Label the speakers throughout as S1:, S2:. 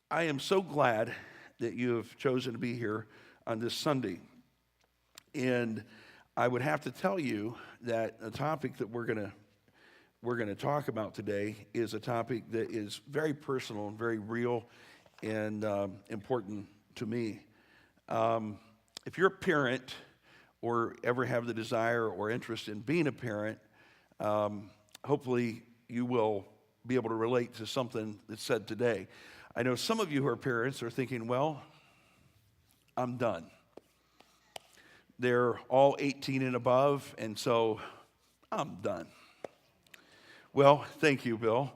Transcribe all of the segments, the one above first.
S1: I am so glad that you have chosen to be here on this Sunday. And I would have to tell you that the topic that we're going to talk about today is a topic that is very personal and very real and important to me. If you're a parent or ever have the desire or interest in being a parent, hopefully you will be able to relate to something that's said today. I know some of you who are parents are thinking, well, I'm done. They're all 18 and above, and so I'm done. Well, thank you, Bill.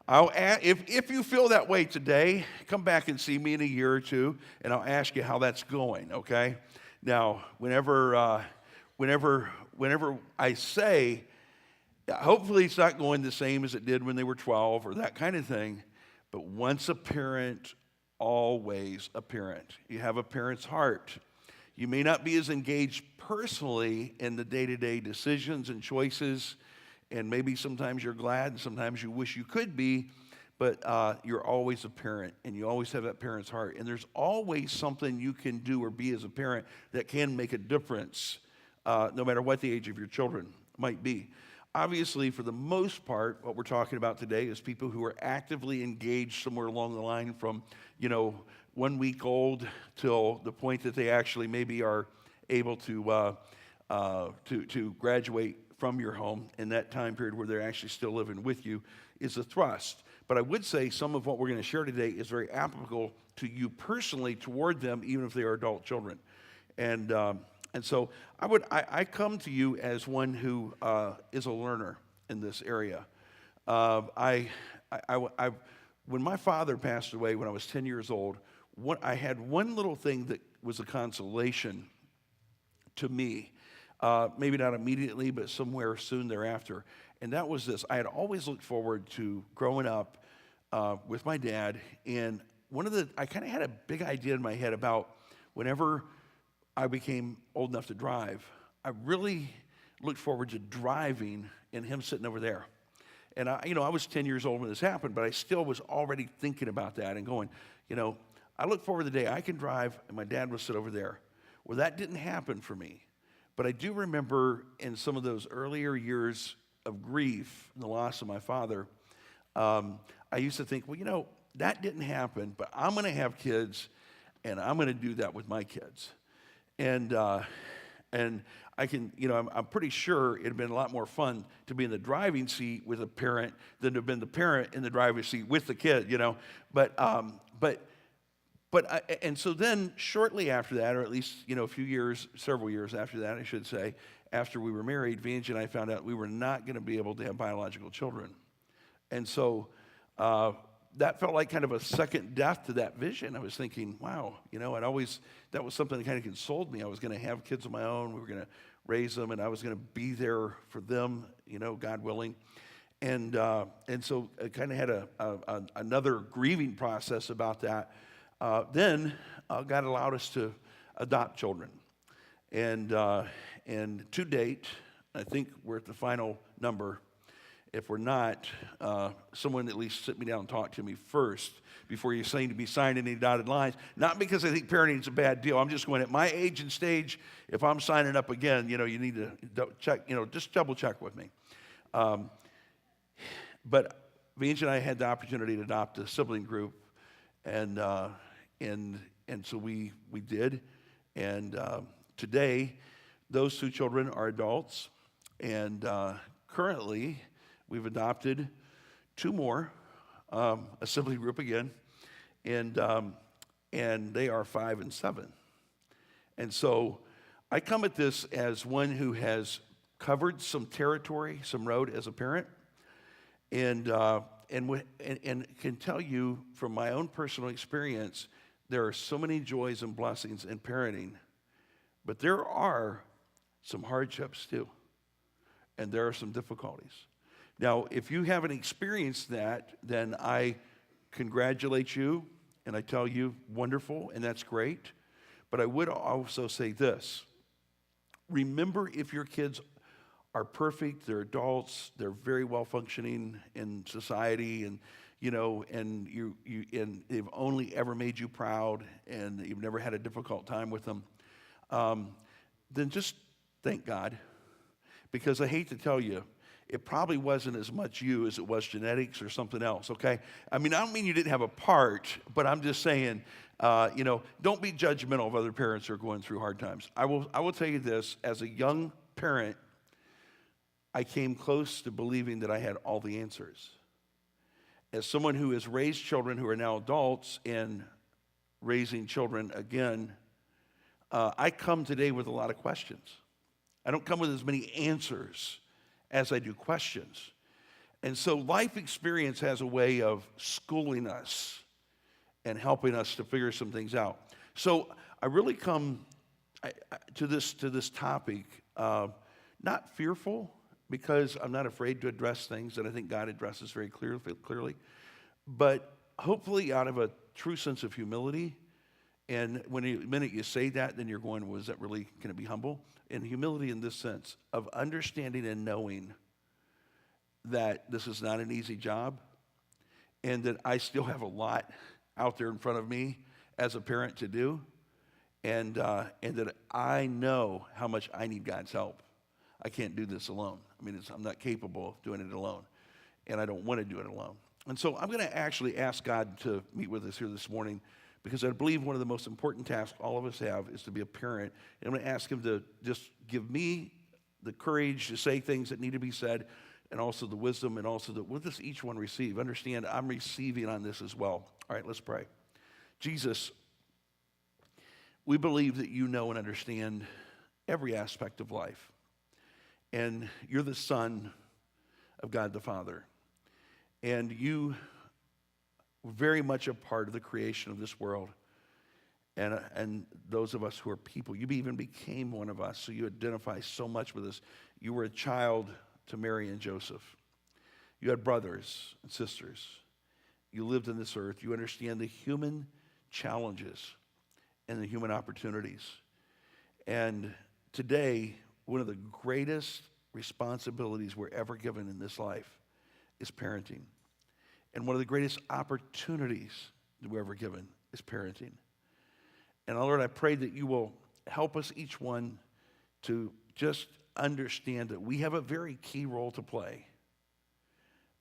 S1: If you feel that way today, come back and see me in a year or two, and I'll ask you how that's going, okay? Now, whenever I say, hopefully it's not going the same as it did when they were 12 or that kind of thing, but once a parent, always a parent. You have a parent's heart. You may not be as engaged personally in the day-to-day decisions and choices, and maybe sometimes you're glad and sometimes you wish you could be, but you're always a parent, and you always have that parent's heart. And there's always something you can do or be as a parent that can make a difference, no matter what the age of your children might be. Obviously, for the most part, what we're talking about today is people who are actively engaged somewhere along the line from, 1 week old till the point that they actually maybe are able to graduate from your home in that time period where they're actually still living with you is a thrust. But I would say some of what we're going to share today is very applicable to you personally toward them, even if they are adult children. And so I come to you as one who is a learner in this area. When my father passed away when I was 10 years old, I had one little thing that was a consolation to me, maybe not immediately, but somewhere soon thereafter. And that was this. I had always looked forward to growing up with my dad. And I kind of had a big idea in my head about whenever I became old enough to drive, I really looked forward to driving and him sitting over there. And I was 10 years old when this happened, but I still was already thinking about that and going, I look forward to the day I can drive and my dad will sit over there. Well, that didn't happen for me. But I do remember in some of those earlier years of grief, the loss of my father, I used to think, well, that didn't happen, but I'm going to have kids and I'm going to do that with my kids. And I can, I'm pretty sure it'd been a lot more fun to be in the driving seat with a parent than to have been the parent in the driver's seat with the kid, And so then shortly after that, or at least, several years after that, I should say, after we were married, Vange and I found out we were not going to be able to have biological children. And so that felt like kind of a second death to that vision. I was thinking, wow, that was something that kind of consoled me. I was going to have kids of my own. We were going to raise them, and I was going to be there for them, God willing. And so I kind of had another grieving process about that. Then God allowed us to adopt children. And to date, I think we're at the final number. If we're not, someone at least sit me down and talk to me first before you seem to be signing any dotted lines. Not because I think parenting is a bad deal. I'm just going at my age and stage, if I'm signing up again, you need to check, just double check with me. But Vince and I had the opportunity to adopt a sibling group, and so we did. And today, those two children are adults, and currently, we've adopted two more, a sibling group again, and they are 5 and 7. And so I come at this as one who has covered some territory, some road as a parent, and can tell you from my own personal experience, there are so many joys and blessings in parenting, but there are some hardships too, and there are some difficulties. Now, if you haven't experienced that, then I congratulate you, and I tell you, wonderful, and that's great. But I would also say this. Remember, if your kids are perfect, they're adults, they're very well functioning in society, and and and they've only ever made you proud, and you've never had a difficult time with them, then just thank God. Because I hate to tell you, it probably wasn't as much you as it was genetics or something else, okay? I mean, I don't mean you didn't have a part, but I'm just saying, don't be judgmental of other parents who are going through hard times. I will tell you this, as a young parent, I came close to believing that I had all the answers. As someone who has raised children who are now adults and raising children again, I come today with a lot of questions. I don't come with as many answers as I do questions. And so life experience has a way of schooling us and helping us to figure some things out. So I really come to this topic not fearful, because I'm not afraid to address things that I think God addresses very clearly, but hopefully out of a true sense of humility. And the minute you say that, then you're going, was that really going to be humble? And humility in this sense of understanding and knowing that this is not an easy job, and that I still have a lot out there in front of me as a parent to do, and that I know how much I need God's help. I can't do this alone. I mean, I'm not capable of doing it alone, and I don't want to do it alone. And so I'm going to actually ask God to meet with us here this morning, because I believe one of the most important tasks all of us have is to be a parent. And I'm going to ask him to just give me the courage to say things that need to be said, and also the wisdom, and also what does each one receive? Understand, I'm receiving on this as well. All right, let's pray. Jesus, we believe that you know and understand every aspect of life. And you're the Son of God the Father. And you were very much a part of the creation of this world. And those of us who are people, you even became one of us, so you identify so much with us. You were a child to Mary and Joseph. You had brothers and sisters. You lived on this earth. You understand the human challenges and the human opportunities. And today, one of the greatest responsibilities we're ever given in this life is parenting. And one of the greatest opportunities that we're ever given is parenting. And Lord, I pray that you will help us each one to just understand that we have a very key role to play,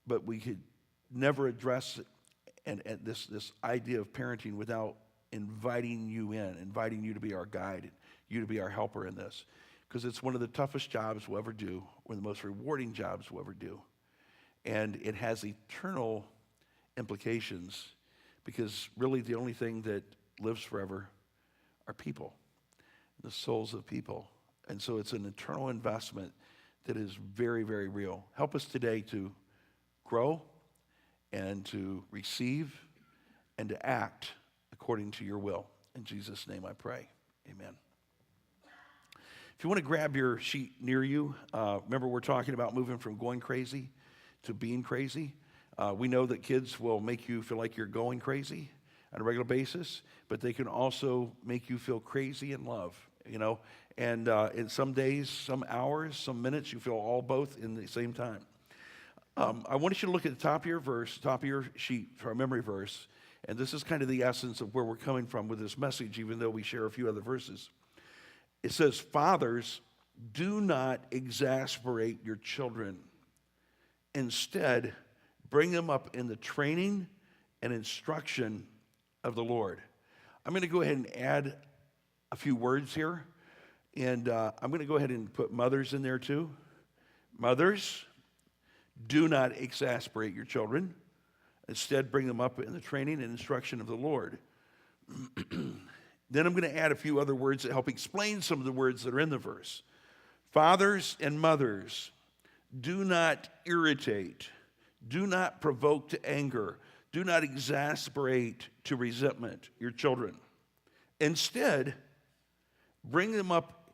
S1: but we could never address this idea of parenting without inviting you to be our guide, you to be our helper in this, because it's one of the toughest jobs we'll ever do, one of the most rewarding jobs we'll ever do, and it has eternal implications, because really the only thing that lives forever are people, the souls of people. And so it's an eternal investment that is very, very real. Help us today to grow and to receive and to act according to your will. In Jesus' name I pray. Amen. If you want to grab your sheet near you, remember we're talking about moving from going crazy to being crazy. We know that kids will make you feel like you're going crazy on a regular basis, but they can also make you feel crazy in love, and in some days, some hours, some minutes, you feel all both in the same time. I want you to look at the top of your sheet for our memory verse, and this is kind of the essence of where we're coming from with this message, even though we share a few other verses. It says, "Fathers, do not exasperate your children. Instead, bring them up in the training and instruction of the Lord." I'm going to go ahead and add a few words here, and I'm going to go ahead and put mothers in there too. Mothers, do not exasperate your children. Instead, bring them up in the training and instruction of the Lord. Then I'm going to add a few other words that help explain some of the words that are in the verse. Fathers and mothers, do not irritate, do not provoke to anger, do not exasperate to resentment your children. Instead, bring them up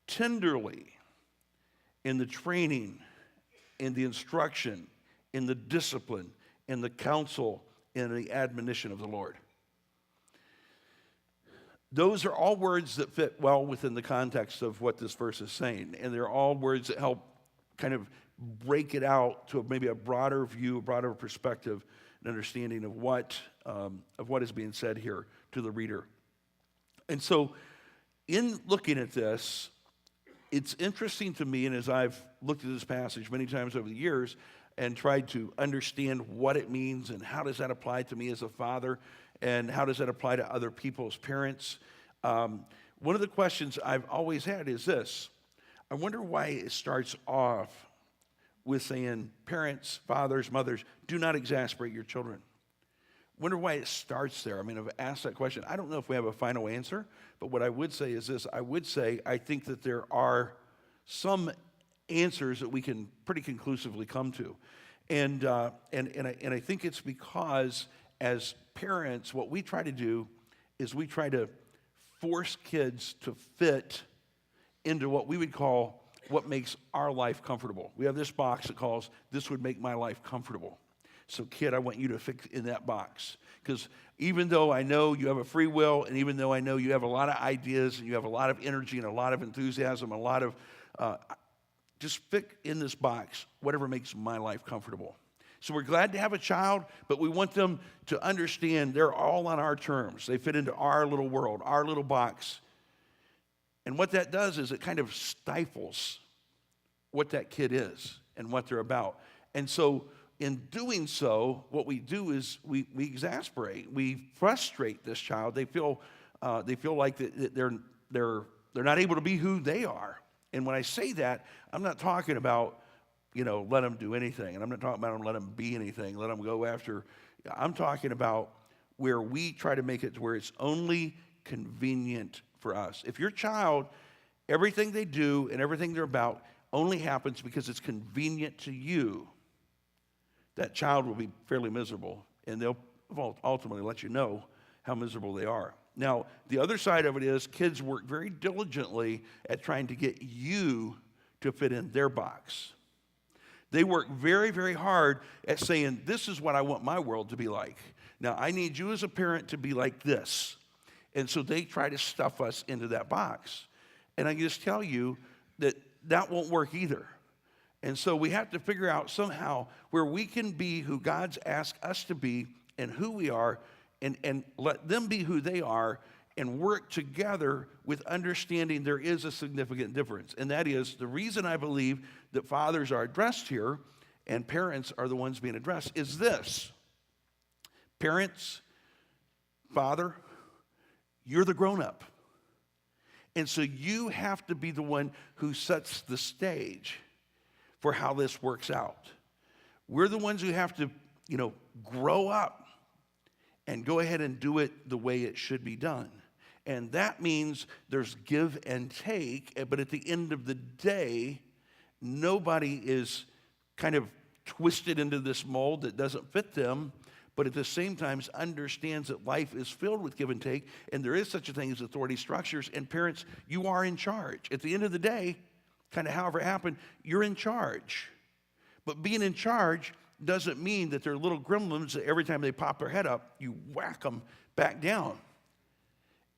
S1: tenderly in the training, in the instruction, in the discipline, in the counsel, in the admonition of the Lord. Those are all words that fit well within the context of what this verse is saying, and they're all words that help kind of break it out to maybe a broader view, a broader perspective an understanding of what is being said here to the reader. And so in looking at this, it's interesting to me, and as I've looked at this passage many times over the years and tried to understand what it means and how does that apply to me as a father and how does that apply to other people as parents, one of the questions I've always had is this. I wonder why it starts off with saying, parents, fathers, mothers, do not exasperate your children. Wonder why it starts there. I mean, I've asked that question. I don't know if we have a final answer, but what I would say is this. I would say I think that there are some answers that we can pretty conclusively come to. And I think it's because as parents, what we try to do is we try to force kids to fit into what we would call what makes our life comfortable. We have this box that calls, this would make my life comfortable. So kid, I want you to fit in that box. Because even though I know you have a free will, and even though I know you have a lot of ideas, and you have a lot of energy, and a lot of enthusiasm, a lot of, just fit in this box, whatever makes my life comfortable. So we're glad to have a child, but we want them to understand they're all on our terms. They fit into our little world, our little box. And what that does is it kind of stifles what that kid is and what they're about. And so in doing so, what we do is we exasperate, we frustrate this child. They feel like that they're not able to be who they are. And when I say that, I'm not talking about, let them do anything. And I'm not talking about let them be anything, let them go after. I'm talking about where we try to make it to where it's only convenient for us. If your child, everything they do and everything they're about only happens because it's convenient to you, that child will be fairly miserable, and they'll ultimately let you know how miserable they are. Now, the other side of it is kids work very diligently at trying to get you to fit in their box. They work very, very hard at saying, this is what I want my world to be like. Now, I need you as a parent to be like this. And so they try to stuff us into that box. And I can just tell you that won't work either. And so we have to figure out somehow where we can be who God's asked us to be and who we are, and let them be who they are, and work together with understanding there is a significant difference. And that is the reason I believe that fathers are addressed here and parents are the ones being addressed is this. Parents, father, you're the grown-up. And so you have to be the one who sets the stage for how this works out. We're the ones who have to, grow up and go ahead and do it the way it should be done. And that means there's give and take, but at the end of the day, nobody is kind of twisted into this mold that doesn't fit them, but at the same time understands that life is filled with give and take, and there is such a thing as authority structures, and parents, you are in charge. At the end of the day, kind of however it happened, you're in charge. But being in charge doesn't mean that they're little gremlins that every time they pop their head up, you whack them back down.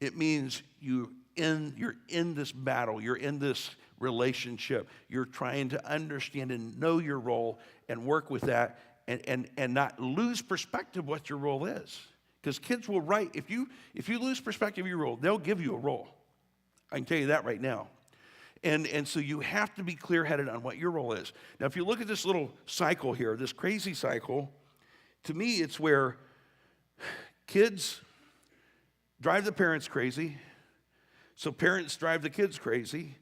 S1: It means you're in this battle, you're in this relationship, you're trying to understand and know your role and work with that and not lose perspective what your role is. Because kids will write, if you lose perspective of your role, they'll give you a role. I can tell you that right now. And so you have to be clear-headed on what your role is. Now, if you look at this little cycle here, this crazy cycle, to me it's where kids drive the parents crazy, so parents drive the kids crazy,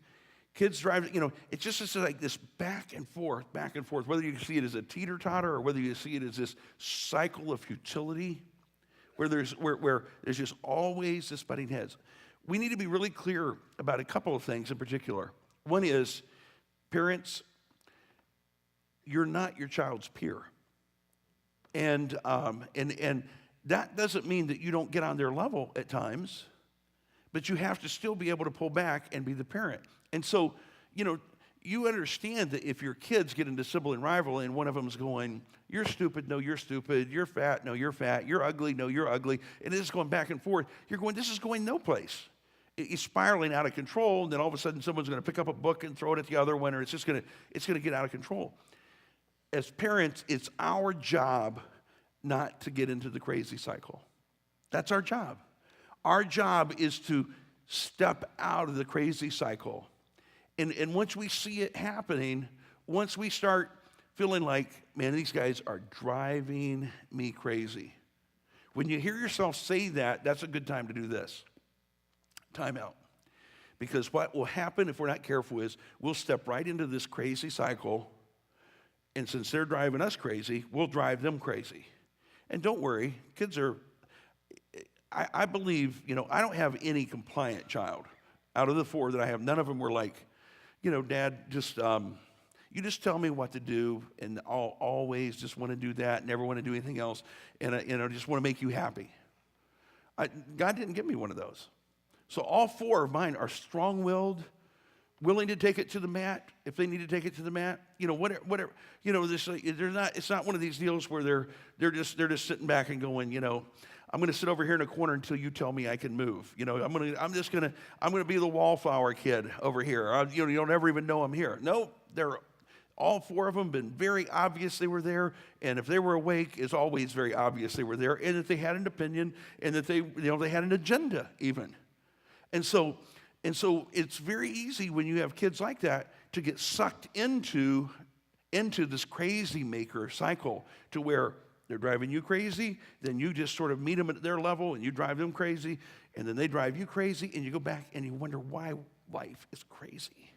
S1: kids drive, it's just like this back and forth, whether you see it as a teeter-totter or whether you see it as this cycle of futility, where there's just always this butting heads. We need to be really clear about a couple of things in particular. One is, parents, you're not your child's peer. And that doesn't mean that you don't get on their level at times, but you have to still be able to pull back and be the parent. And so, you understand that if your kids get into sibling rivalry and one of them's going, you're stupid, no, you're stupid, you're fat, no, you're fat, you're ugly, no, you're ugly, and it's going back and forth, you're going, this is going no place. It's spiraling out of control, and then all of a sudden someone's going to pick up a book and throw it at the other one, or it's going to get out of control. As parents, it's our job not to get into the crazy cycle. That's our job. Our job is to step out of the crazy cycle. And once we see it happening, once we start feeling like, man, these guys are driving me crazy. When you hear yourself say that, that's a good time to do this. Time out. Because what will happen if we're not careful is we'll step right into this crazy cycle, and since they're driving us crazy, we'll drive them crazy. And don't worry, kids are, I believe, I don't have any compliant child. Out of the 4 that I have, none of them were like, Dad, you just tell me what to do, and I'll always just want to do that, never want to do anything else, and I just want to make you happy. God didn't give me one of those. So all 4 of mine are strong-willed, willing to take it to the mat if they need to take it to the mat. Whatever. It's not one of these deals where they're just sitting back and going, I'm going to sit over here in a corner until you tell me I can move. I'm going to be the wallflower kid over here. You'll never even know I'm here. No, all 4 of them been very obvious they were there, and if they were awake, it's always very obvious they were there, and that they had an opinion, and that they had an agenda even. And so it's very easy when you have kids like that to get sucked into this crazy-maker cycle to where they're driving you crazy, then you just sort of meet them at their level and you drive them crazy, and then they drive you crazy, and you go back and you wonder why life is crazy.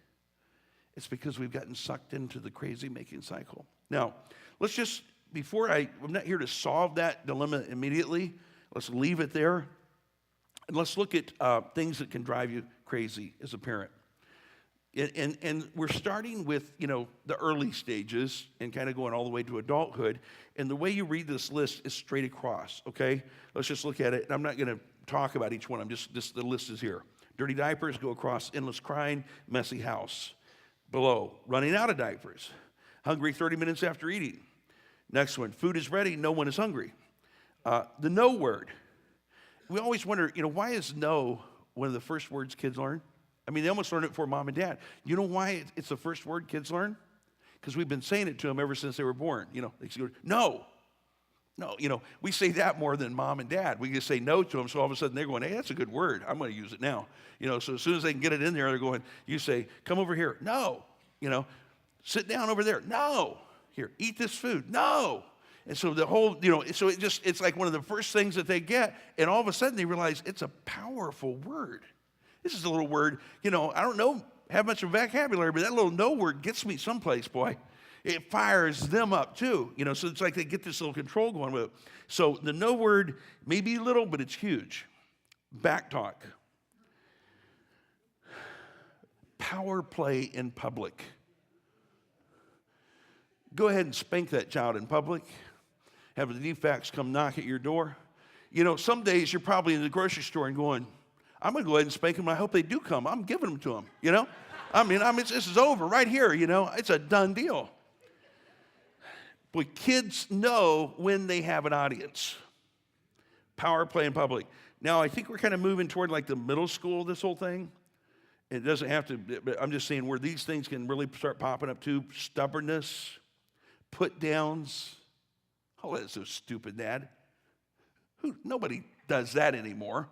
S1: It's because we've gotten sucked into the crazy-making cycle. Now, let's just, I'm not here to solve that dilemma immediately. Let's leave it there. And let's look at things that can drive you crazy as a parent. And we're starting with, the early stages and kind of going all the way to adulthood. And the way you read this list is straight across, okay? Let's just look at it. And I'm not going to talk about each one. The list is here. Dirty diapers go across, endless crying, messy house. Below, running out of diapers. Hungry 30 minutes after eating. Next one, food is ready, no one is hungry. The no word. We always wonder, why is no one of the first words kids learn? I mean, they almost learn it before mom and dad. You know why it's the first word kids learn? Because we've been saying it to them ever since they were born. They go, no. No, we say that more than mom and dad. We just say no to them, so all of a sudden they're going, hey, that's a good word. I'm going to use it now. So as soon as they can get it in there, they're going, you say, come over here. No. Sit down over there. No. Here, eat this food. No. And so the whole, so it's like one of the first things that they get, and all of a sudden they realize it's a powerful word. This is a little word, I don't have much of a vocabulary, but that little no word gets me someplace, boy. It fires them up too, so it's like they get this little control going with it. So the no word may be little, but it's huge. Back talk. Power play in public. Go ahead and spank that child in public. Have the defects come knock at your door. Some days you're probably in the grocery store and going, I'm going to go ahead and spank them. I hope they do come. I'm giving them to them, this is over right here, It's a done deal. But kids know when they have an audience. Power play in public. Now, I think we're kind of moving toward like the middle school, this whole thing. It doesn't have to, but I'm just saying where these things can really start popping up too. Stubbornness, put-downs. Oh, that's so stupid, Dad. Nobody does that anymore,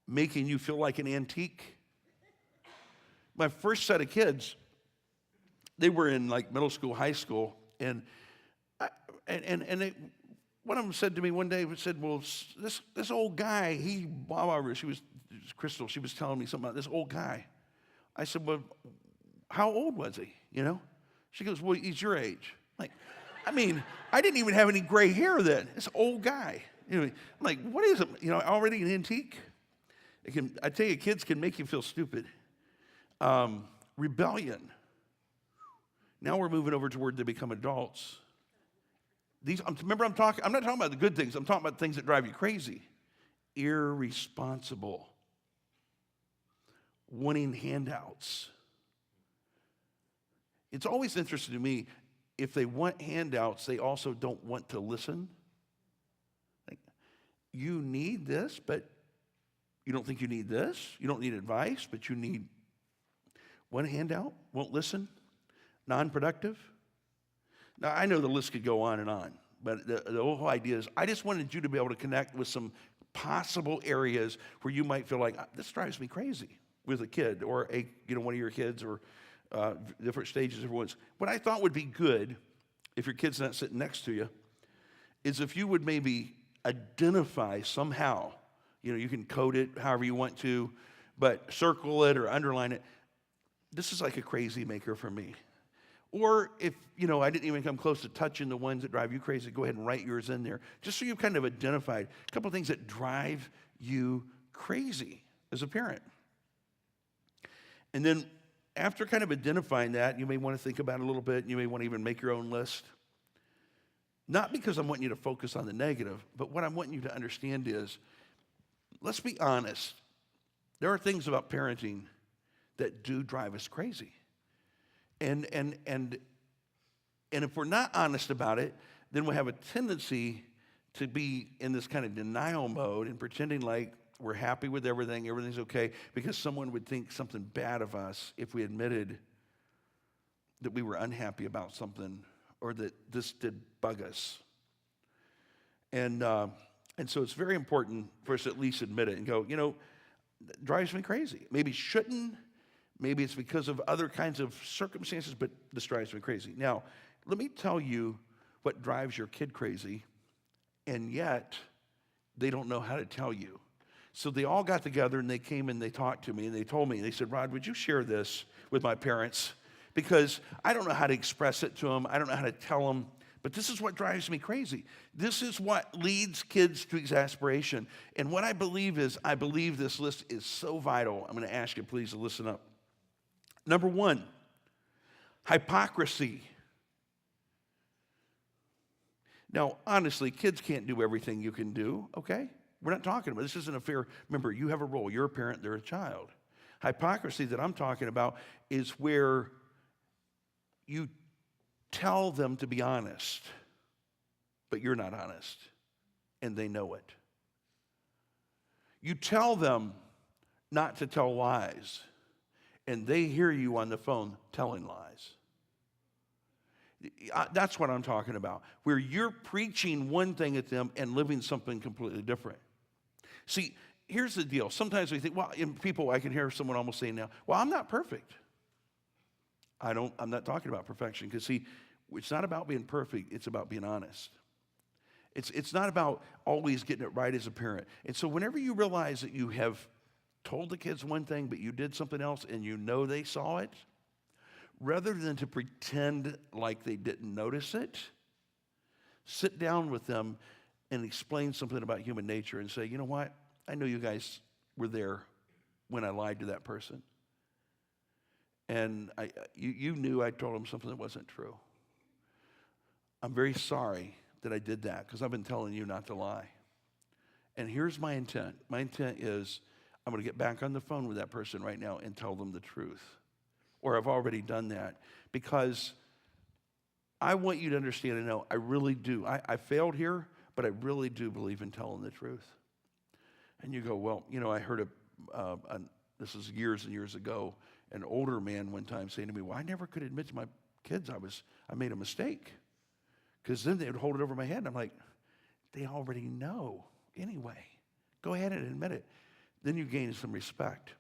S1: Making you feel like an antique. My first set of kids, they were in like middle school, high school, and one of them said to me one day, well, this old guy, she was Crystal, she was telling me something about this old guy. I said, well, how old was he, She goes, well, he's your age. I didn't even have any gray hair then. This old guy. I'm like, what is it? Already an antique? I tell you, kids can make you feel stupid. Rebellion. Now we're moving over to where they become adults. Remember, I'm not talking about the good things. I'm talking about things that drive you crazy. Irresponsible. Wanting handouts. It's always interesting to me, if they want handouts, they also don't want to listen. You need this, but you don't think you need this. You don't need advice, but you need one handout. Won't listen. Non-productive. Now, I know the list could go on, but the whole idea is I just wanted you to be able to connect with some possible areas where you might feel like, this drives me crazy with a kid or one of your kids or different stages of everyone's. What I thought would be good, if your kid's not sitting next to you, is if you would maybe identify somehow, you can code it however you want to, but circle it or underline it. This is like a Crazymaker for me. Or if, I didn't even come close to touching the ones that drive you crazy, go ahead and write yours in there. Just so you've kind of identified a couple of things that drive you crazy as a parent. And then after kind of identifying that, you may want to think about it a little bit. You may want to even make your own list. Not because I'm wanting you to focus on the negative, but what I'm wanting you to understand is, let's be honest. There are things about parenting that do drive us crazy. And if we're not honest about it, then we have a tendency to be in this kind of denial mode and pretending like we're happy with everything, everything's okay, because someone would think something bad of us if we admitted that we were unhappy about something or that this did bug us. And so it's very important for us to at least admit it and go, it drives me crazy. Maybe shouldn't. Maybe it's because of other kinds of circumstances, but this drives me crazy. Now, let me tell you what drives your kid crazy, and yet they don't know how to tell you. So they all got together and they came and they talked to me and they told me, they said, Rod, would you share this with my parents? Because I don't know how to express it to them. I don't know how to tell them, but this is what drives me crazy. This is what leads kids to exasperation. And what I believe this list is so vital. I'm going to ask you, please, to listen up. Number one, hypocrisy. Now, honestly, kids can't do everything you can do, okay? We're not talking about, this isn't a fair, remember, you have a role. You're a parent, they're a child. Hypocrisy that I'm talking about is where you tell them to be honest, but you're not honest, and they know it. You tell them not to tell lies, and they hear you on the phone telling lies. That's what I'm talking about, where you're preaching one thing at them and living something completely different. See, here's the deal. Sometimes we think, I can hear someone almost saying now, I'm not perfect. I'm not talking about perfection, because see, it's not about being perfect, it's about being honest. It's not about always getting it right as a parent. And so whenever you realize that you have told the kids one thing, but you did something else and they saw it, rather than to pretend like they didn't notice it, sit down with them and explain something about human nature and say, you know what? I know you guys were there when I lied to that person. And you knew I told them something that wasn't true. I'm very sorry that I did that, because I've been telling you not to lie. And here's my intent. My intent is I'm going to get back on the phone with that person right now and tell them the truth. Or I've already done that, because I want you to understand and know I really do. I failed here, but I really do believe in telling the truth. And you go, I heard this is years and years ago, an older man one time saying to me, I never could admit to my kids I made a mistake, because then they would hold it over my head. And I'm like, they already know anyway. Go ahead and admit it. Then you gain some respect.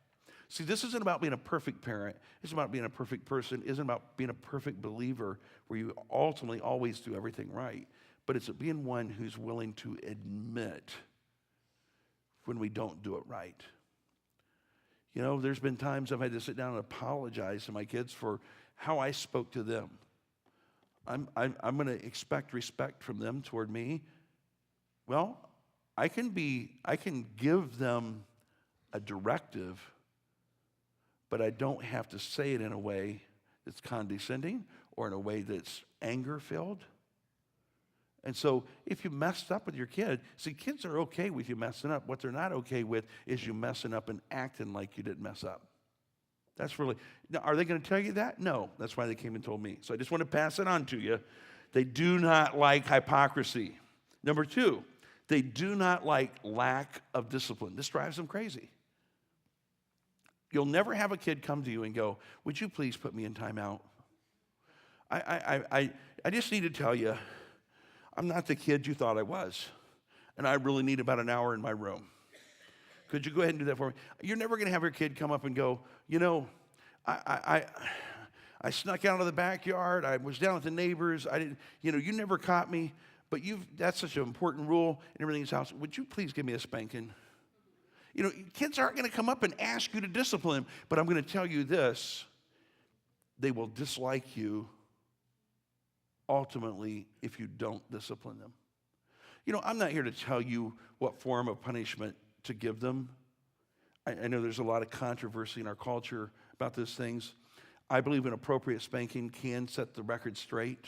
S1: See, this isn't about being a perfect parent. It's about being a perfect person. It isn't about being a perfect believer where you ultimately always do everything right. But it's being one who's willing to admit when we don't do it right. There's been times I've had to sit down and apologize to my kids for how I spoke to them. I'm going to expect respect from them toward me. Well, I can give them a directive, but I don't have to say it in a way that's condescending or in a way that's anger-filled. And so if you messed up with your kid, see, kids are okay with you messing up. What they're not okay with is you messing up and acting like you didn't mess up. That's really, now, are they going to tell you that? No, that's why they came and told me. So I just want to pass it on to you. They do not like hypocrisy. Number two, they do not like lack of discipline. This drives them crazy. You'll never have a kid come to you and go, would you please put me in timeout? I just need to tell you, I'm not the kid you thought I was, and I really need about an hour in my room. Could you go ahead and do that for me? You're never going to have your kid come up and go, I snuck out of the backyard. I was down with the neighbors. I didn't, you never caught me, but that's such an important rule in everything's house. Would you please give me a spanking? Kids aren't going to come up and ask you to discipline them, but I'm going to tell you this. They will dislike you ultimately if you don't discipline them. I'm not here to tell you what form of punishment to give them. I know there's a lot of controversy in our culture about these things. I believe an appropriate spanking can set the record straight.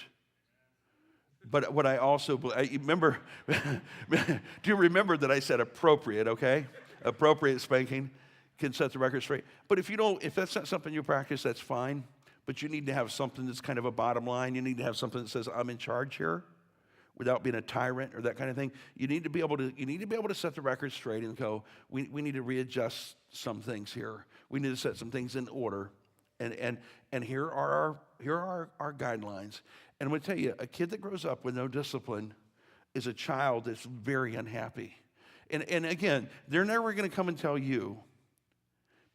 S1: But what I also remember, do you remember that I said appropriate, okay? Appropriate spanking can set the record straight. But if that's not something you practice, that's fine. But you need to have something that's kind of a bottom line. You need to have something that says, I'm in charge here, without being a tyrant or that kind of thing. You need to be able to set the record straight and go, we need to readjust some things here. We need to set some things in order. And here are our guidelines. And I'm going to tell you, a kid that grows up with no discipline is a child that's very unhappy. And again, they're never going to come and tell you,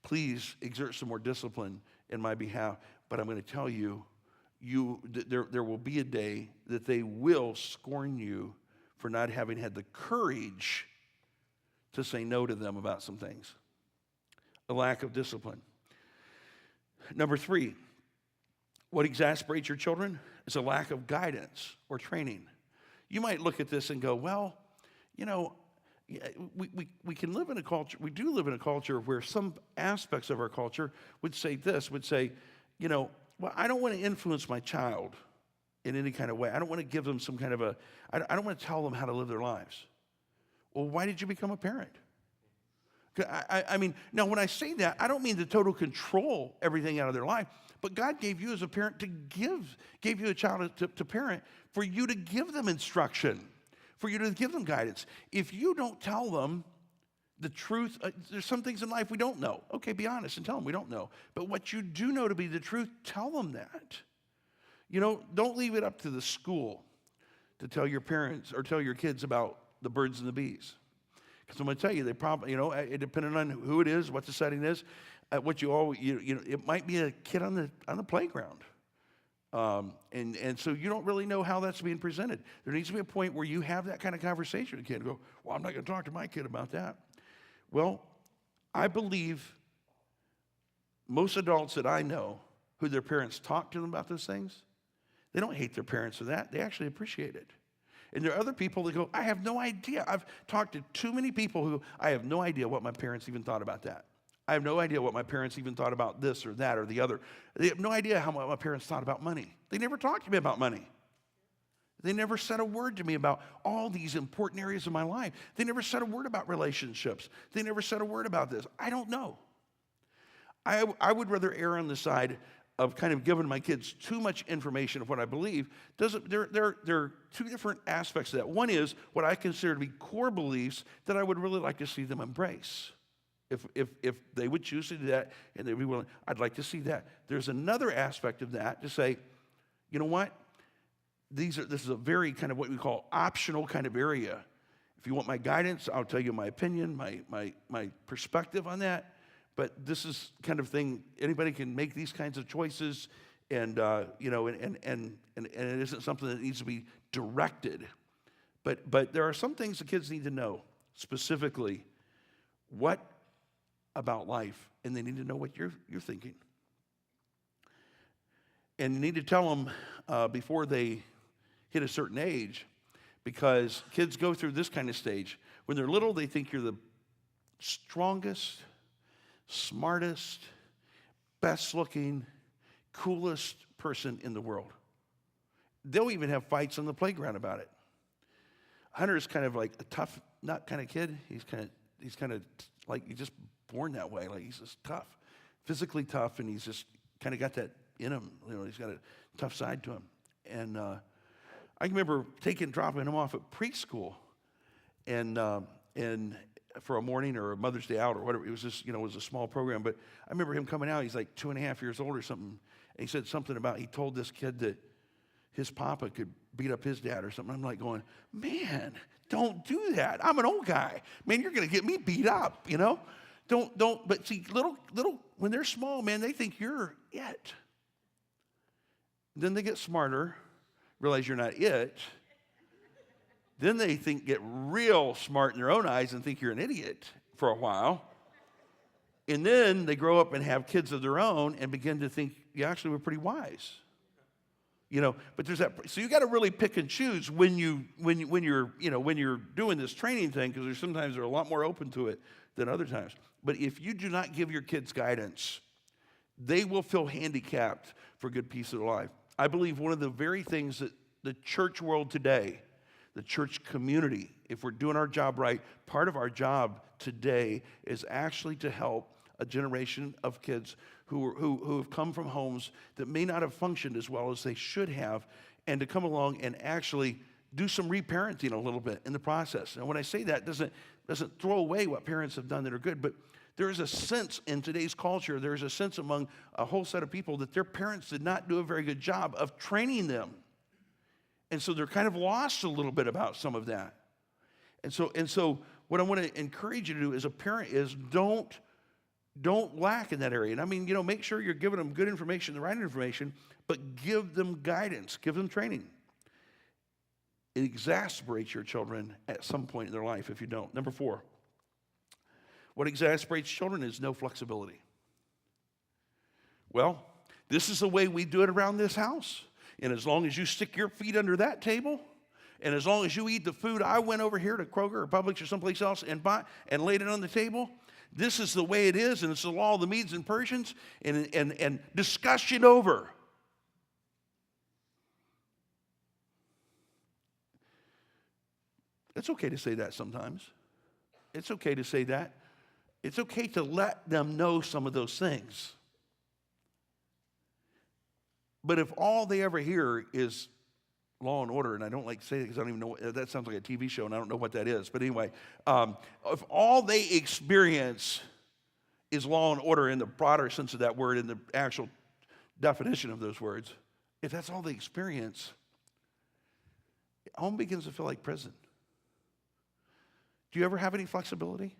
S1: please exert some more discipline in my behalf. But I'm going to tell you, there will be a day that they will scorn you for not having had the courage to say no to them about some things. A lack of discipline. Number 3, what exasperates your children is a lack of guidance or training. You might look at this and go, well, we can live in a culture, we do live in a culture where some aspects of our culture would say, well, I don't want to influence my child in any kind of way. I don't want to give them some kind of I don't want to tell them how to live their lives. Well, why did you become a parent? I mean, now when I say that, I don't mean to total control everything out of their life, but God gave you as a parent gave you a child to parent for you to give them instruction, for you to give them guidance. If you don't tell them the truth, there's some things in life we don't know. Okay, be honest and tell them we don't know. But what you do know to be the truth, tell them that. Don't leave it up to the school to tell your parents or tell your kids about the birds and the bees. Because I'm going to tell you, they probably, depending on who it is, what the setting is, it might be a kid on the playground. And so you don't really know how that's being presented. There needs to be a point where you have that kind of conversation with a kid and go, well, I'm not going to talk to my kid about that. Well, I believe most adults that I know who their parents talk to them about those things, they don't hate their parents for that. They actually appreciate it. And there are other people that go, I have no idea. I've talked to too many people who, I have no idea what my parents even thought about that. I have no idea what my parents even thought about this or that or the other. They have no idea how my parents thought about money. They never talked to me about money. They never said a word to me about all these important areas of my life. They never said a word about relationships. They never said a word about this. I don't know. I would rather err on the side of kind of giving my kids too much information of what I believe. There are two different aspects of that. One is what I consider to be core beliefs that I would really like to see them embrace. If they would choose to do that and they'd be willing, I'd like to see that. There's another aspect of that to say, you know what? This is a very kind of what we call optional kind of area. If you want my guidance, I'll tell you my opinion, my perspective on that. But this is kind of thing, anybody can make these kinds of choices, and it isn't something that needs to be directed. But there are some things the kids need to know, specifically what about life, and they need to know what you're thinking. And you need to tell them before they hit a certain age, because kids go through this kind of stage. When they're little, they think you're the strongest, smartest, best looking, coolest person in the world. They'll even have fights on the playground about it. Hunter is kind of like a tough nut kind of kid. He's kind of like, he's just born that way. Like, he's just tough, physically tough, and he's just kind of got that in him. He's got a tough side to him. And I remember dropping him off at preschool, and for a morning or a Mother's Day out or whatever. It was just, it was a small program. But I remember him coming out. He's like 2.5 years old or something. And he said something about, he told this kid that his papa could beat up his dad or something. I'm like going, man, don't do that. I'm an old guy. Man, you're going to get me beat up, you know? Don't, but see, little, when they're small, man, they think you're it. Then they get smarter, realize you're not it. Then they get real smart in their own eyes and think you're an idiot for a while. And then they grow up and have kids of their own and begin to think you actually were pretty wise. You know, but there's that. So you got to really pick and choose when you're doing this training thing, because sometimes they're a lot more open to it than other times. But if you do not give your kids guidance, they will feel handicapped for a good piece of their life. I believe one of the very things that the church world today, the church community, if we're doing our job right, part of our job today is actually to help a generation of kids who have come from homes that may not have functioned as well as they should have, and to come along and actually do some reparenting a little bit in the process. And when I say that, doesn't throw away what parents have done that are good, but there is a sense in today's culture, there's a sense among a whole set of people that their parents did not do a very good job of training them. And so they're kind of lost a little bit about some of that. And so what I want to encourage you to do as a parent is don't lack in that area. And I mean, make sure you're giving them good information, the right information, but give them guidance, give them training. It exasperates your children at some point in their life if you don't. Number 4, what exasperates children is no flexibility. Well, this is the way we do it around this house. And as long as you stick your feet under that table, and as long as you eat the food I went over here to Kroger or Publix or someplace else and bought and laid it on the table, this is the way it is, and it's the law of the Medes and Persians, and discussion over. It's okay to say that sometimes. It's okay to say that. It's okay to let them know some of those things. But if all they ever hear is Law and Order, and I don't like to say that because I don't even know, that sounds like a TV show and I don't know what that is. But anyway, if all they experience is Law and Order in the broader sense of that word, in the actual definition of those words, if that's all they experience, home begins to feel like prison. Do you ever have any flexibility?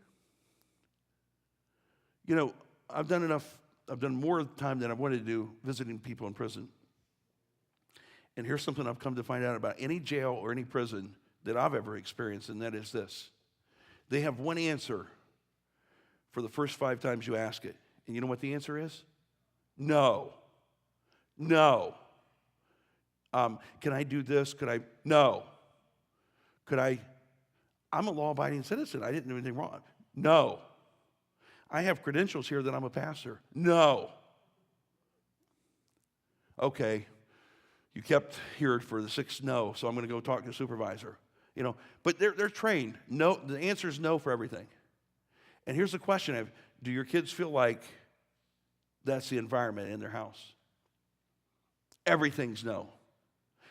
S1: I've done more time than I wanted to do visiting people in prison. And here's something I've come to find out about any jail or any prison that I've ever experienced, and that is this. They have one answer for the first 5 times you ask it. And you know what the answer is? No. No. Can I do this? No. I'm a law-abiding citizen. I didn't do anything wrong. No. I have credentials here that I'm a pastor. No. Okay, you kept here for the 6th no, so I'm going to go talk to the supervisor. But they're trained. No, the answer is no for everything. And here's the question: do your kids feel like that's the environment in their house? Everything's no.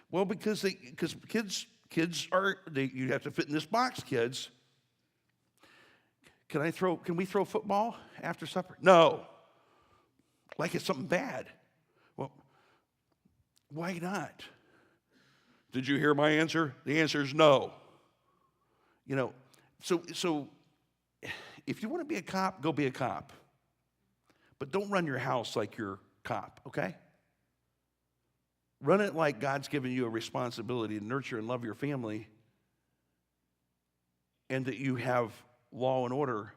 S1: Well, because kids you have to fit in this box, kids. Can we throw football after supper? No. Like it's something bad. Well, why not? Did you hear my answer? The answer is no. So if you want to be a cop, go be a cop. But don't run your house like you're a cop, okay? Run it like God's given you a responsibility to nurture and love your family, and that you have law and order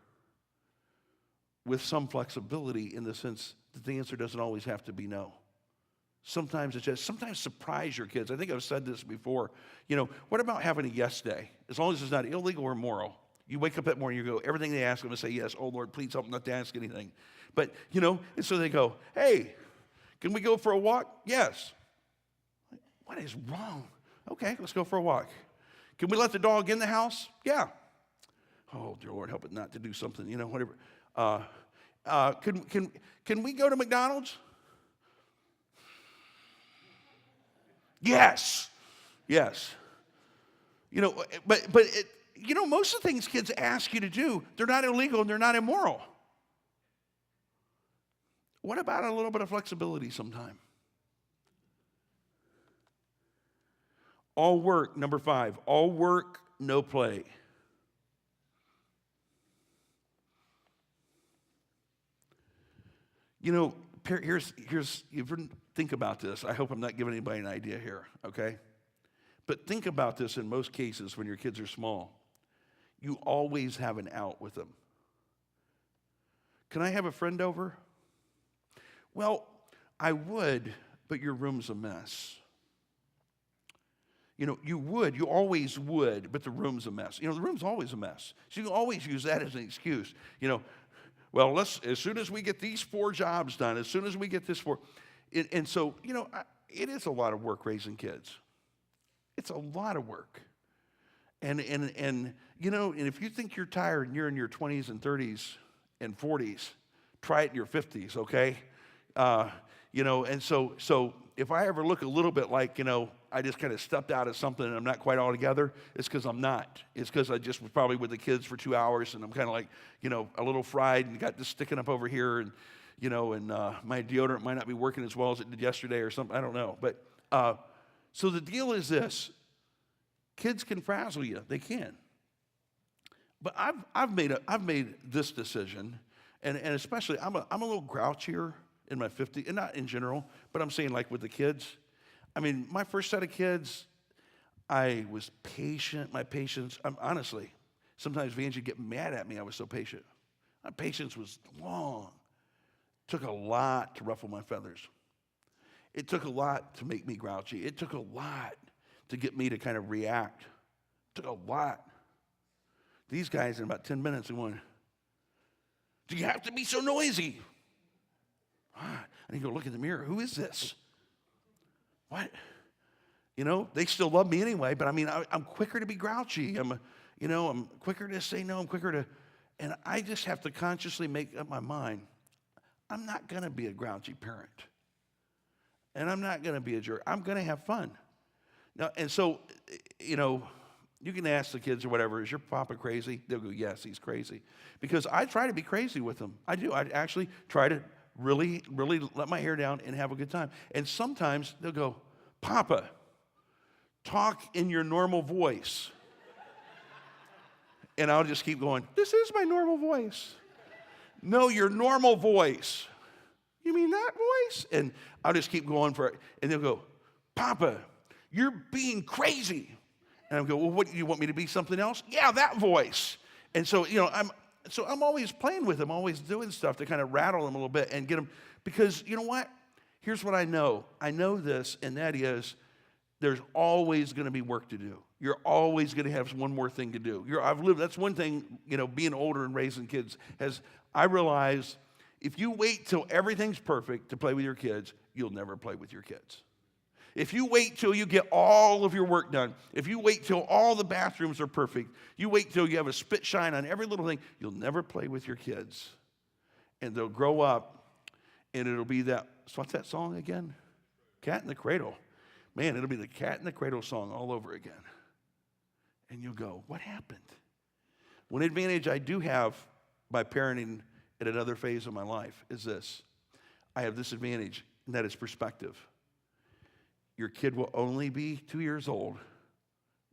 S1: with some flexibility in the sense that the answer doesn't always have to be no. Sometimes surprise your kids. I think I've said this before. What about having a yes day? As long as it's not illegal or immoral. You wake up that morning, you go, everything they ask, I'm going to say yes. Oh, Lord, please help them not to ask anything. But, and so they go, hey, can we go for a walk? Yes. What is wrong? Okay, let's go for a walk. Can we let the dog in the house? Yeah. Oh, dear Lord, help it not to do something, whatever. Can we go to McDonald's? Yes. But most of the things kids ask you to do, they're not illegal and they're not immoral. What about a little bit of flexibility sometime? All work, number 5, all work, no play. You know, here's you think about this. I hope I'm not giving anybody an idea here, okay? But think about this in most cases when your kids are small. You always have an out with them. Can I have a friend over? Well, I would, but your room's a mess. You know, you always would, but the room's a mess. You know, the room's always a mess. So you can always use that as an excuse. You know, well, as soon as we get these 4 jobs done, as soon as we get this 4. And so, you know, it is a lot of work raising kids. It's a lot of work. And you know, and if you think you're tired and you're in your 20s and 30s and 40s, try it in your 50s, okay? You know, and so if I ever look a little bit like, you know, I just kind of stepped out of something and I'm not quite all together, it's because I'm not. It's because I just was probably with the kids for 2 hours and I'm kind of like, you know, a little fried and got this sticking up over here and, you know, and my deodorant might not be working as well as it did yesterday or something. I don't know. But so the deal is this. Kids can frazzle you. They can. But I've made this decision, and especially I'm a little grouchier in my 50s, and not in general, but I'm saying like with the kids. I mean, my first set of kids, I was patient. My patience, honestly, sometimes Vanjie would get mad at me. I was so patient. My patience was long. It took a lot to ruffle my feathers. It took a lot to make me grouchy. It took a lot to get me to kind of react. It took a lot. These guys, in about 10 minutes, they went, do you have to be so noisy? I need to go look in the mirror. Who is this? What? You know, they still love me anyway, but I mean, I'm quicker to be grouchy. I'm quicker to say no. I'm quicker to, and I just have to consciously make up my mind. I'm not going to be a grouchy parent. And I'm not going to be a jerk. I'm going to have fun. Now, and so, you know, you can ask the kids or whatever, is your papa crazy? They'll go, yes, he's crazy. Because I try to be crazy with them. I do. I actually try to really, really let my hair down and have a good time. And sometimes they'll go, Papa, talk in your normal voice. And I'll just keep going, this is my normal voice. No, your normal voice. You mean that voice? And I'll just keep going for it. And they'll go, Papa, you're being crazy. And I'll go, well, what, do you want me to be something else? Yeah, that voice. And so, you know, I'm always playing with them, always doing stuff to kind of rattle them a little bit and get them, because you know what? Here's what I know. I know this, and that is there's always going to be work to do. You're always going to have one more thing to do. That's one thing, you know, being older and raising kids, I realize if you wait till everything's perfect to play with your kids, you'll never play with your kids. If you wait till you get all of your work done, if you wait till all the bathrooms are perfect, you wait till you have a spit shine on every little thing, you'll never play with your kids. And they'll grow up, and it'll be that, so what's that song again? Cat in the Cradle. Man, it'll be the Cat in the Cradle song all over again. And you'll go, what happened? One advantage I do have by parenting at another phase of my life is this. I have this advantage, and that is perspective. Your kid will only be 2 years old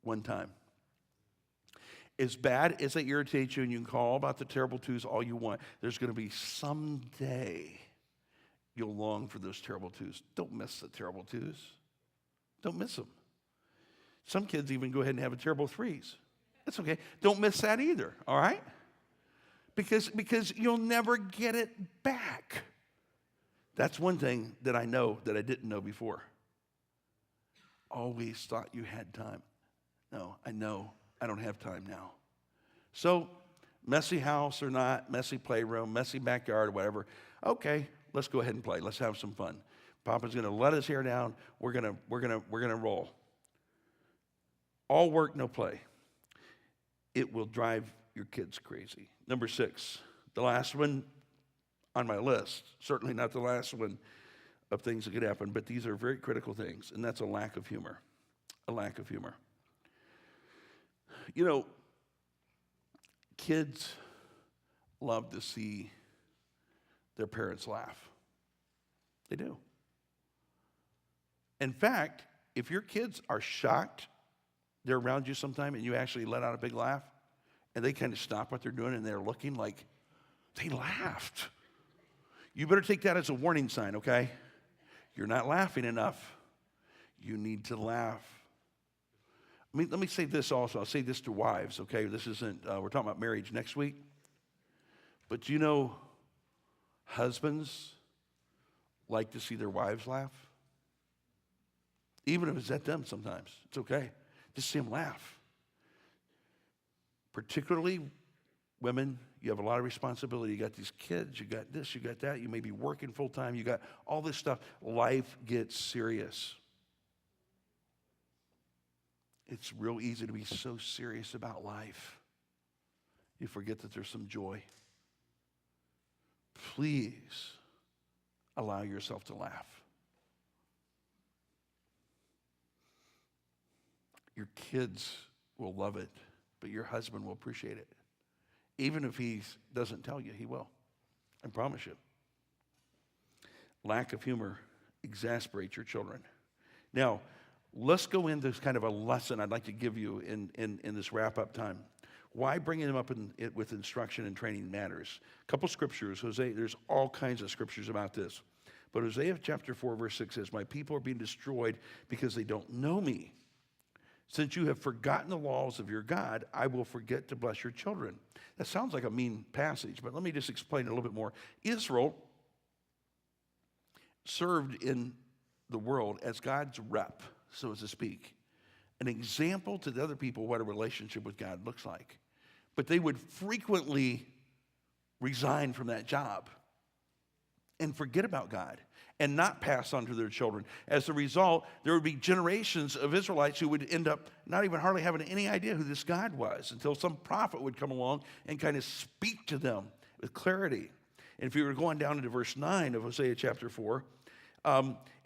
S1: one time. As bad as they irritate you, and you can call about the terrible twos all you want, there's going to be someday you'll long for those terrible twos. Don't miss the terrible twos. Don't miss them. Some kids even go ahead and have a terrible threes. That's okay. Don't miss that either, all right? Because you'll never get it back. That's one thing that I know that I didn't know before. Always thought you had time. No, I know I don't have time now. So, messy house or not, messy playroom, messy backyard, whatever. Okay, let's go ahead and play. Let's have some fun. Papa's going to let his hair down. We're going to roll. All work, no play. It will drive your kids crazy. Number 6, the last one on my list, certainly not the last one of things that could happen, but these are very critical things, and that's a lack of humor. A lack of humor. You know, kids love to see their parents laugh. They do. In fact, if your kids are shocked, they're around you sometime and you actually let out a big laugh, and they kind of stop what they're doing and they're looking like they laughed. You better take that as a warning sign, okay? You're not laughing enough. You need to laugh. Let me say this also. I'll say this to wives, okay? This isn't, we're talking about marriage next week. But you know, husbands like to see their wives laugh. Even if it's at them sometimes. It's okay. Just see them laugh. Particularly women, you have a lot of responsibility. You got these kids, you got this, you got that. You may be working full time. You got all this stuff. Life gets serious. It's real easy to be so serious about life. You forget that there's some joy. Please allow yourself to laugh. Your kids will love it, but your husband will appreciate it. Even if he doesn't tell you, he will. I promise you. Lack of humor exasperates your children. Now, let's go into kind of a lesson I'd like to give you in this wrap-up time. Why bringing them up with instruction and training matters. A couple scriptures. Hosea, there's all kinds of scriptures about this. But Hosea chapter 4, verse 6 says, "My people are being destroyed because they don't know me. Since you have forgotten the laws of your God, I will forget to bless your children." That sounds like a mean passage, but let me just explain it a little bit more. Israel served in the world as God's rep, so to speak, an example to the other people what a relationship with God looks like. But they would frequently resign from that job and forget about God and not pass on to their children. As a result, there would be generations of Israelites who would end up not even hardly having any idea who this God was until some prophet would come along and kind of speak to them with clarity. And if you were going down into verse 9 of Hosea chapter 4,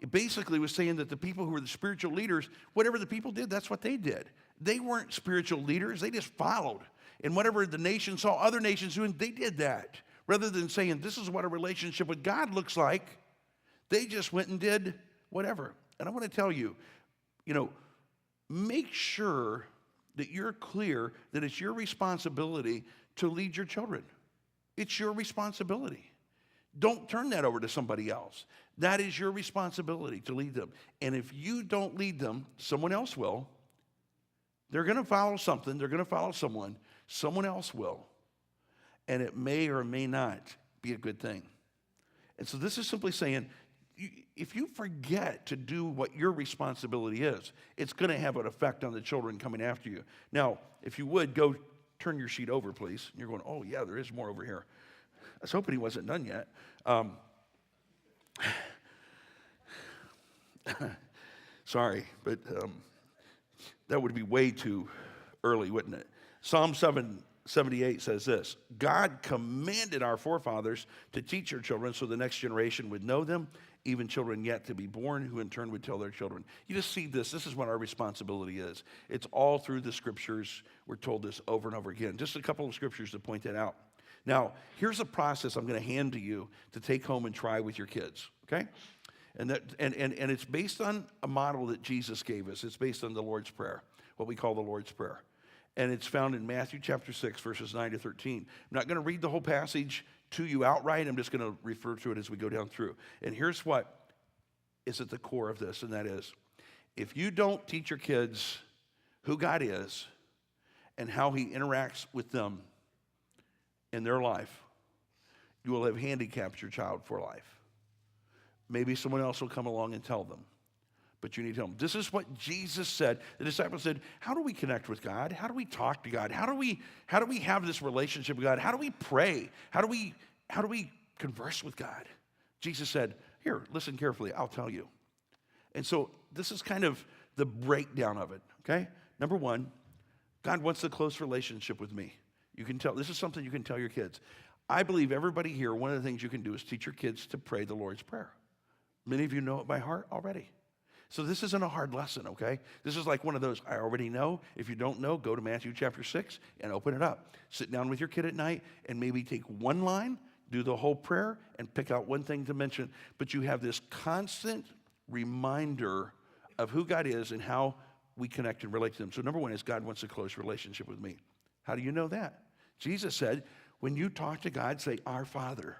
S1: it basically was saying that the people who were the spiritual leaders, whatever the people did, that's what they did. They weren't spiritual leaders. They just followed. And whatever the nation saw other nations doing, they did that. Rather than saying, this is what a relationship with God looks like, they just went and did whatever. And I want to tell you, make sure that you're clear that it's your responsibility to lead your children. It's your responsibility. Don't turn that over to somebody else. That is your responsibility to lead them. And if you don't lead them, someone else will. They're going to follow something. They're going to follow someone. Someone else will. And it may or may not be a good thing. And so this is simply saying, if you forget to do what your responsibility is, it's going to have an effect on the children coming after you. Now, if you would, go turn your sheet over, please. And you're going, oh, yeah, there is more over here. I was hoping he wasn't done yet. Sorry, but that would be way too early, wouldn't it? Psalm 78 says this: God commanded our forefathers to teach their children so the next generation would know them, even children yet to be born, who in turn would tell their children. You just see this. This is what our responsibility is. It's all through the scriptures. We're told this over and over again. Just a couple of scriptures to point that out. Now, here's a process I'm going to hand to you to take home and try with your kids, okay? And it's based on a model that Jesus gave us. It's based on the Lord's Prayer, what we call the Lord's Prayer. And it's found in Matthew chapter 6, verses 9 to 13. I'm not going to read the whole passage to you outright. I'm just going to refer to it as we go down through. And here's what is at the core of this, and that is, if you don't teach your kids who God is and how he interacts with them in their life, you will have handicapped your child for life. Maybe someone else will come along and tell them, but you need to tell them. This is what Jesus said. The disciples said, how do we connect with God? How do we talk to God? How do we have this relationship with God? How do we pray? How do we converse with God? Jesus said, here, listen carefully, I'll tell you. And so this is kind of the breakdown of it, okay? Number one, God wants a close relationship with me. You can tell, this is something you can tell your kids. I believe everybody here, one of the things you can do is teach your kids to pray the Lord's Prayer. Many of you know it by heart already. So this isn't a hard lesson, okay? This is like one of those, I already know. If you don't know, go to Matthew chapter 6 and open it up. Sit down with your kid at night and maybe take one line, do the whole prayer, and pick out one thing to mention. But you have this constant reminder of who God is and how we connect and relate to him. So number one is God wants a close relationship with me. How do you know that? Jesus said, when you talk to God, say, our Father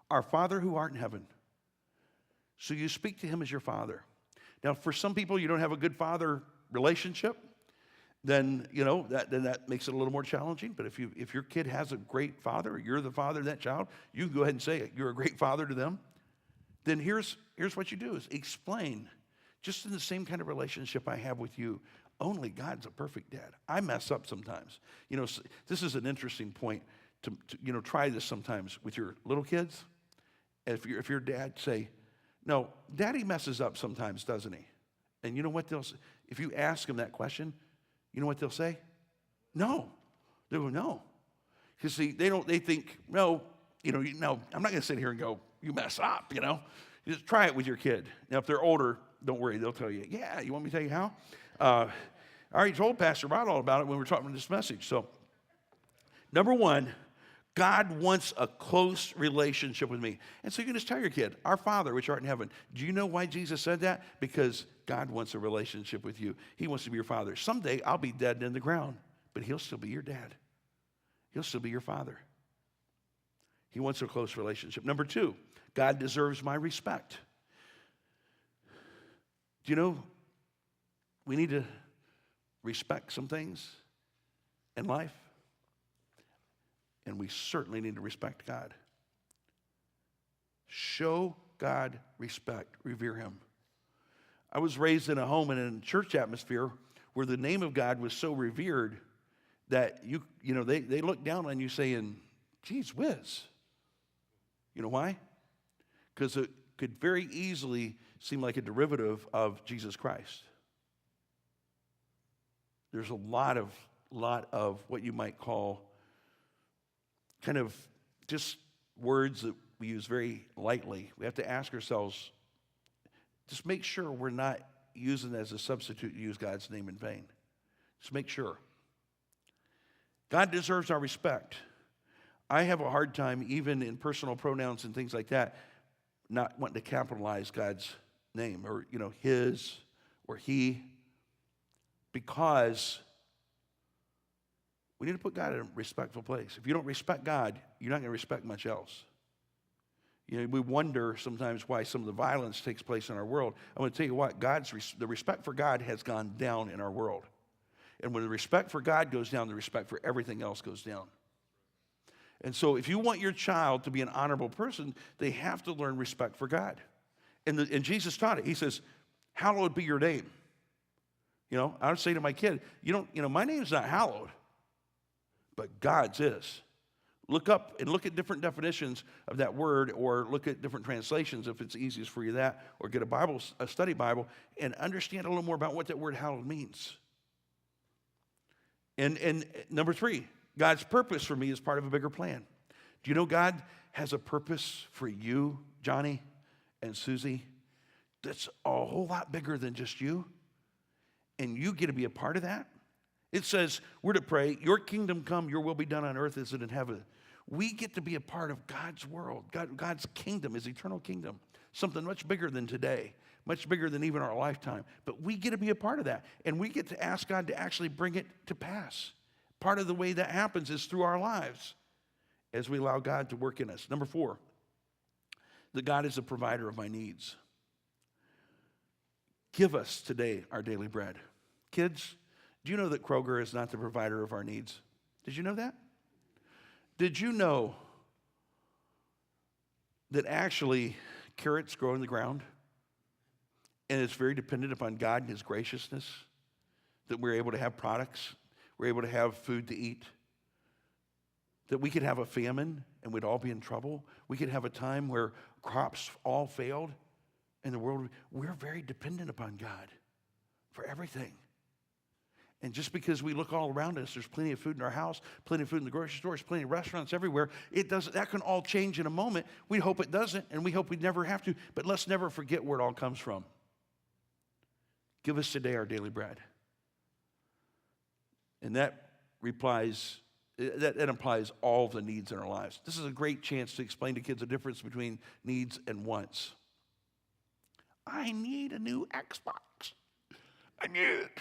S1: who art in heaven. So you speak to him as your Father. Now, for some people, you don't have a good father relationship, then, that makes it a little more challenging. But if your kid has a great father, you're the father of that child, you can go ahead and say it. You're a great father to them. Then here's what you do is explain, just in the same kind of relationship I have with you, only God's a perfect dad. I mess up sometimes. This is an interesting point to try this sometimes with your little kids. If your dad say, no, daddy messes up sometimes, doesn't he? And you know what they'll say? If you ask them that question, you know what they'll say? No. They go, no. Because see, they think, no, I'm not going to sit here and go, you mess up, You just try it with your kid. Now, if they're older, don't worry, they'll tell you, yeah, you want me to tell you how? I already told Pastor Rod all about it when we were talking about this message. So, number one, God wants a close relationship with me. And so you can just tell your kid, our Father, which art in heaven. Do you know why Jesus said that? Because God wants a relationship with you. He wants to be your Father. Someday I'll be dead and in the ground, but he'll still be your dad. He'll still be your Father. He wants a close relationship. Number two, God deserves my respect. Do you know we need to respect some things in life? And we certainly need to respect God. Show God respect. Revere him. I was raised in a home and in a church atmosphere where the name of God was so revered that they look down on you saying, geez whiz. You know why? Because it could very easily seem like a derivative of Jesus Christ. There's a lot of what you might call kind of just words that we use very lightly. We have to ask ourselves, just make sure we're not using it as a substitute to use God's name in vain. Just make sure. God deserves our respect. I have a hard time, even in personal pronouns and things like that, not wanting to capitalize God's name or, his or he, because we need to put God in a respectful place. If you don't respect God, you're not going to respect much else. We wonder sometimes why some of the violence takes place in our world. I want to tell you what, the respect for God has gone down in our world. And when the respect for God goes down, the respect for everything else goes down. And so if you want your child to be an honorable person, they have to learn respect for God. And Jesus taught it. He says, hallowed be your name. I would say to my kid, my name's not hallowed, but God's is. Look up and look at different definitions of that word, or look at different translations if it's easiest for you that, or get a study Bible, and understand a little more about what that word hallowed means. And number three, God's purpose for me is part of a bigger plan. Do you know God has a purpose for you, Johnny and Susie, that's a whole lot bigger than just you? And you get to be a part of that? It says, we're to pray, your kingdom come, your will be done on earth as it in heaven. We get to be a part of God's world. God's kingdom, his eternal kingdom. Something much bigger than today, much bigger than even our lifetime. But we get to be a part of that. And we get to ask God to actually bring it to pass. Part of the way that happens is through our lives as we allow God to work in us. Number four, that God is the provider of my needs. Give us today our daily bread. Kids, do you know that Kroger is not the provider of our needs? Did you know that? Did you know that actually carrots grow in the ground and it's very dependent upon God and his graciousness that we're able to have products, we're able to have food to eat, that we could have a famine and we'd all be in trouble. We could have a time where crops all failed in the world. We're very dependent upon God for everything. And just because we look all around us, there's plenty of food in our house, plenty of food in the grocery stores, plenty of restaurants everywhere. That can all change in a moment. We hope it doesn't, and we hope we never have to. But let's never forget where it all comes from. Give us today our daily bread. And that implies all the needs in our lives. This is a great chance to explain to kids the difference between needs and wants. I need a new Xbox. I need it.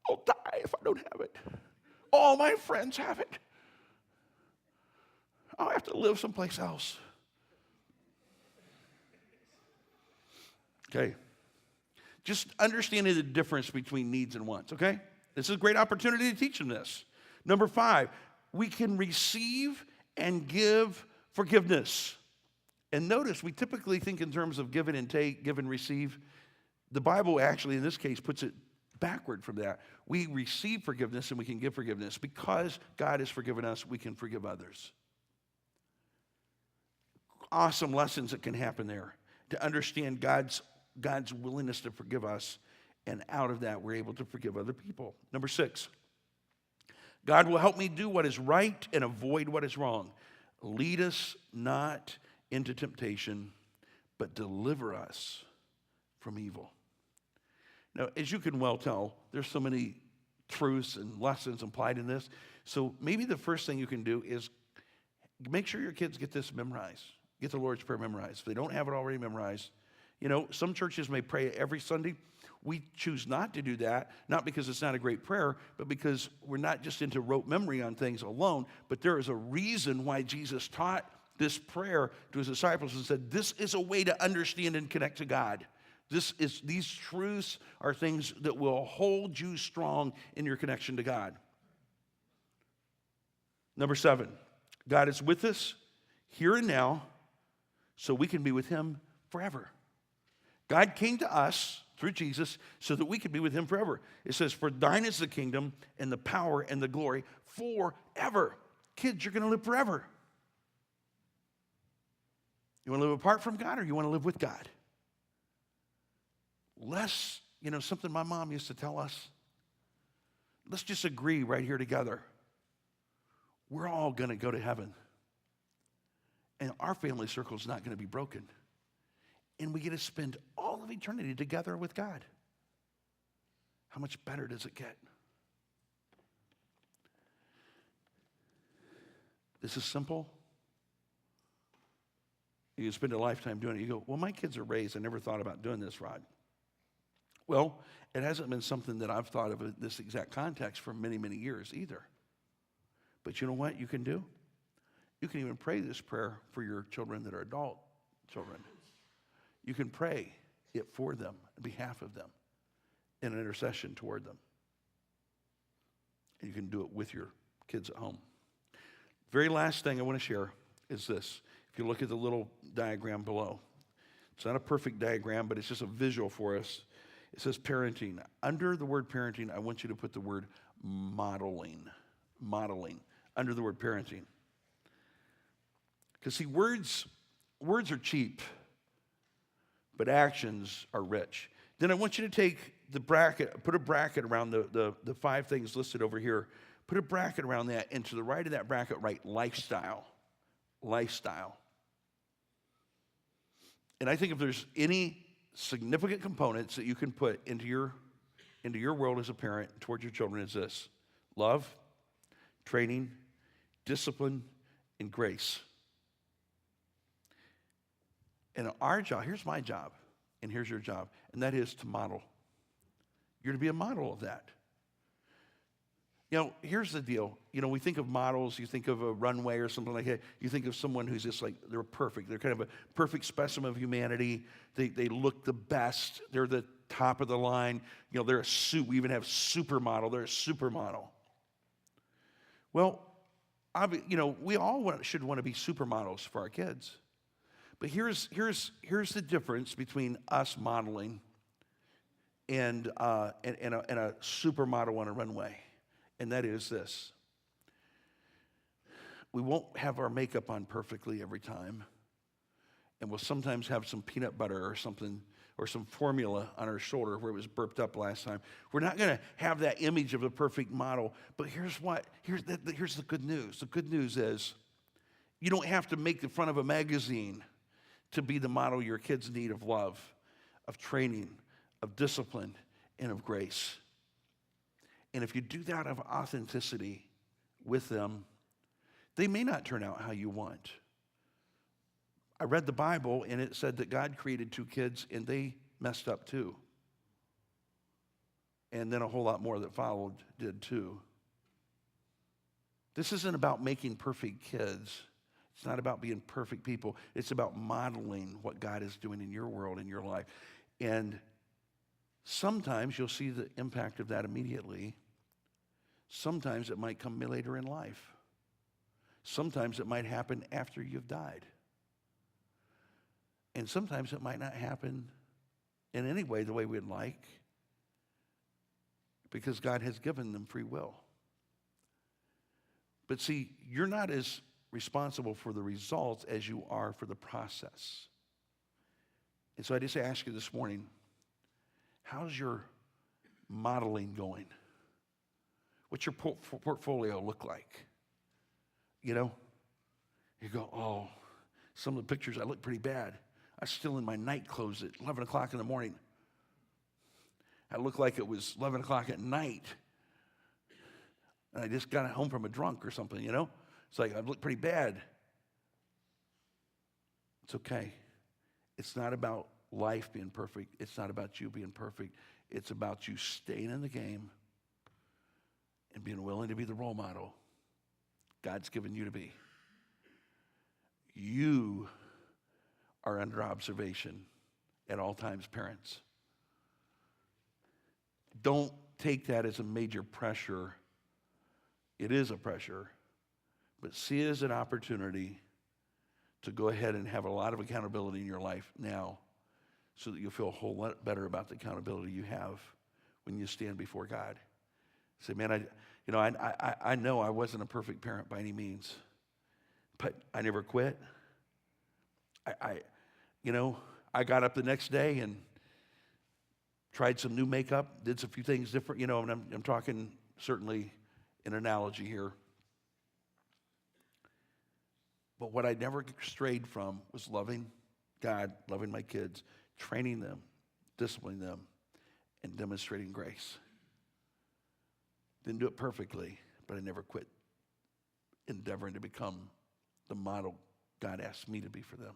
S1: I'll die if I don't have it. All my friends have it. I'll have to live someplace else. Okay. Just understanding the difference between needs and wants, okay? This is a great opportunity to teach them this. Number 5, we can receive and give forgiveness. And notice, we typically think in terms of give and take, give and receive. The Bible actually, in this case, puts it backward from that. We receive forgiveness and we can give forgiveness. Because God has forgiven us, we can forgive others. Awesome lessons that can happen there. To understand God's willingness to forgive us, and out of that, we're able to forgive other people. Number 6, God will help me do what is right and avoid what is wrong. Lead us not into temptation, but deliver us from evil. Now, as you can well tell, there's so many truths and lessons implied in this. So maybe the first thing you can do is make sure your kids get this memorized. Get the Lord's Prayer memorized. If they don't have it already memorized, some churches may pray it every Sunday. We choose not to do that, not because it's not a great prayer, but because we're not just into rote memory on things alone, but there is a reason why Jesus taught this prayer to his disciples and said, this is a way to understand and connect to God. These truths are things that will hold you strong in your connection to God. Number 7, God is with us here and now, so we can be with him forever. God came to us through Jesus so that we could be with him forever. It says, for thine is the kingdom and the power and the glory forever. Kids, you're going to live forever. You want to live apart from God, or you want to live with God? Something my mom used to tell us. Let's just agree right here together. We're all going to go to heaven. And our family circle is not going to be broken. And we get to spend all of eternity together with God. How much better does it get? This is simple. You spend a lifetime doing it. You go, well, my kids are raised. I never thought about doing this, Rod. Well, it hasn't been something that I've thought of in this exact context for many, many years either. But you know what you can do? You can even pray this prayer for your children that are adult children. You can pray it for them, on behalf of them, in an intercession toward them. And you can do it with your kids at home. Very last thing I want to share is this. If you look at the little diagram below, it's not a perfect diagram, but it's just a visual for us. It says parenting. Under the word parenting, I want you to put the word modeling. Modeling. Under the word parenting. Because see, words are cheap, but actions are rich. Then I want you to take the bracket, put a bracket around the 5 things listed over here. Put a bracket around that, and to the right of that bracket, write lifestyle. Lifestyle. And I think if there's any significant components that you can put into your world as a parent towards your children, is this: love, training, discipline, and grace. And our job, here's my job, and here's your job, and that is to model. You're to be a model of that. Here's the deal. We think of models, you think of a runway or something like that. You think of someone who's just like, they're perfect. They're kind of a perfect specimen of humanity. They look the best. They're the top of the line. They're we even have supermodel. They're a supermodel. Well, we all should want to be supermodels for our kids. But here's the difference between us modeling and a supermodel on a runway. And that is this: we won't have our makeup on perfectly every time, and we'll sometimes have some peanut butter or something, or some formula on our shoulder where it was burped up last time. We're not going to have that image of a perfect model. But here's the good news. The good news is you don't have to make the front of a magazine to be the model your kids need of love, of training, of discipline, and of grace. And if you do that of authenticity with them, they may not turn out how you want. I read the Bible, and it said that God created two kids, and they messed up too. And then a whole lot more that followed did too. This isn't about making perfect kids. It's not about being perfect people. It's about modeling what God is doing in your world, in your life. And sometimes you'll see the impact of that immediately. Sometimes it might come later in life. Sometimes it might happen after you've died. And sometimes it might not happen in any way the way we'd like, because God has given them free will. But see, you're not as responsible for the results as you are for the process. And so I just ask you this morning, how's your modeling going? What's your portfolio look like? You know, you go, oh, some of the pictures, I look pretty bad. I'm still in my night clothes at 11 o'clock in the morning. I look like it was 11 o'clock at night. And I just got home from a drunk or something, you know? It's like, I look pretty bad. It's okay. It's not about life being perfect. It's not about you being perfect. It's about you staying in the game and being willing to be the role model God's given you to be. You are under observation at all times, parents. Don't take that as a major pressure. It is a pressure, but see it as an opportunity to go ahead and have a lot of accountability in your life now, so that you'll feel a whole lot better about the accountability you have when you stand before God. Say, man, I know I wasn't a perfect parent by any means, but I never quit. I got up the next day and tried some new makeup, did a few things different, and I'm talking certainly an analogy here. But what I never strayed from was loving God, loving my kids, training them, disciplining them, and demonstrating grace. Didn't do it perfectly, but I never quit endeavoring to become the model God asked me to be for them.